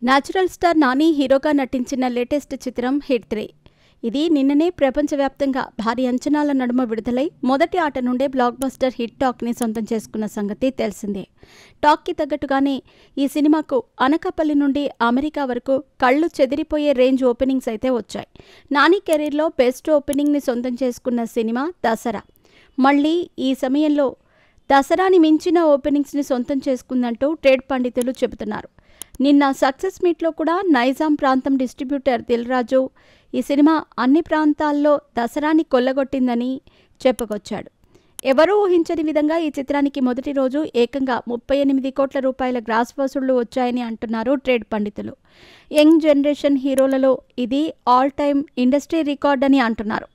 Natural star Nani హీరోగా నటించిన latest చిత్రం హిట్ 3. ఇది నిన్ననే ప్రపంచవ్యాప్తంగా భారీ అంచనాల నడుమ విడుదలై మొదటి ఆట నుండే బ్లాక్ బస్టర్ హిట్ టాక్ని సొంతం చేసుకున్న సంగతి తెలిసిందే. టాక్కి తగ్గట్టుగానే ఈ సినిమాకు అనకాపల్లి నుండి అమెరికా వరకు కళ్ళు చెదిరిపోయే రేంజ్ ఓపెనింగ్స్ అయితే వచ్చాయి. నాని కెరీర్లో బెస్ట్ ఓపెనింగ్ని సొంతం చేసుకున్న సినిమా దసరా. మళ్ళీ ఈ సమయంలో దసరాని మించిన ఓపెనింగ్స్ని సొంతం చేసుకుందంటూ ట్రేడ్ పండితులు చెబుతున్నారు. నిన్న సక్సెస్ మీట్లో కూడా నైజాం ప్రాంతం డిస్ట్రిబ్యూటర్ దిల్ రాజు ఈ సినిమా అన్ని ప్రాంతాల్లో దసరాని కొల్లగొట్టిందని చెప్పుకొచ్చాడు. ఎవరూ ఊహించని విధంగా ఈ చిత్రానికి మొదటి రోజు ఏకంగా 38 కోట్ల రూపాయల గ్రాస్ వసూళ్లు వచ్చాయని అంటున్నారు ట్రేడ్ పండితులు. యంగ్ జనరేషన్ హీరోలలో ఇది ఆల్ టైమ్ ఇండస్ట్రీ రికార్డ్ అని అంటున్నారు.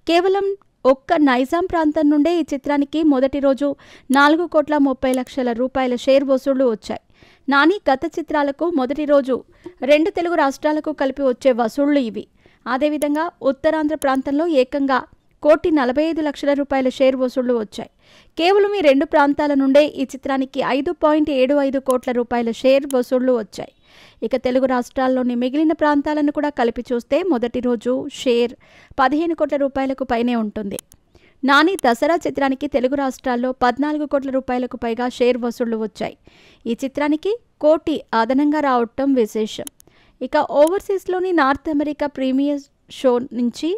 కేవలం ఒక్క నైజాం ప్రాంతం నుండే ఈ చిత్రానికి మొదటి రోజు 4,30,00,000 రూపాయల షేర్ వసూళ్లు వచ్చాయి. నాని గత చిత్రాలకు మొదటి రోజు 2 తెలుగు రాష్ట్రాలకు కలిపి వచ్చే వసూళ్లు ఇవి. అదేవిధంగా ఉత్తరాంధ్ర ప్రాంతంలో ఏకంగా 1,45,00,000 రూపాయల షేర్ వసూళ్లు వచ్చాయి. కేవలం ఈ 2 ప్రాంతాల నుండే ఈ చిత్రానికి 5.75 కోట్ల రూపాయల షేర్ వసూళ్లు వచ్చాయి. ఇక తెలుగు రాష్ట్రాల్లోని మిగిలిన ప్రాంతాలను కూడా కలిపి చూస్తే మొదటి రోజు షేర్ 15 కోట్ల రూపాయలకు పైనే ఉంటుంది. నాని దసరా చిత్రానికి తెలుగు రాష్ట్రాల్లో 14 కోట్ల రూపాయలకు పైగా షేర్ వసూళ్లు వచ్చాయి. ఈ చిత్రానికి 1 కోటి అదనంగా రావటం విశేషం. ఇక ఓవర్సీస్లోని నార్త్ అమెరికా ప్రీమియర్ షో నుంచి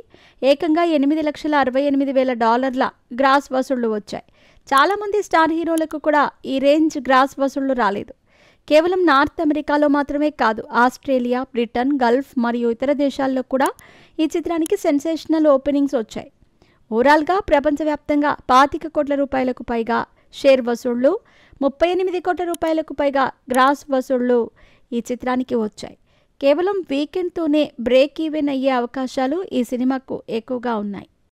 ఏకంగా $8,68,000 గ్రాస్ వసూళ్లు వచ్చాయి. చాలామంది స్టార్ హీరోలకు కూడా ఈ రేంజ్ గ్రాస్ వసూళ్లు రాలేదు. కేవలం నార్త్ అమెరికాలో మాత్రమే కాదు, ఆస్ట్రేలియా, బ్రిటన్, గల్ఫ్ మరియు ఇతర దేశాల్లో కూడా ఈ చిత్రానికి సెన్సేషనల్ ఓపెనింగ్స్ వచ్చాయి. ఓవరాల్గా ప్రపంచవ్యాప్తంగా 25 కోట్ల రూపాయలకు పైగా షేర్ వసూళ్లు, 38 కోట్ల రూపాయలకు పైగా గ్రాస్ వసూళ్లు ఈ చిత్రానికి వచ్చాయి. కేవలం వీకెండ్తోనే బ్రేక్ ఈవెన్ అయ్యే అవకాశాలు ఈ సినిమాకు ఎక్కువగా ఉన్నాయి.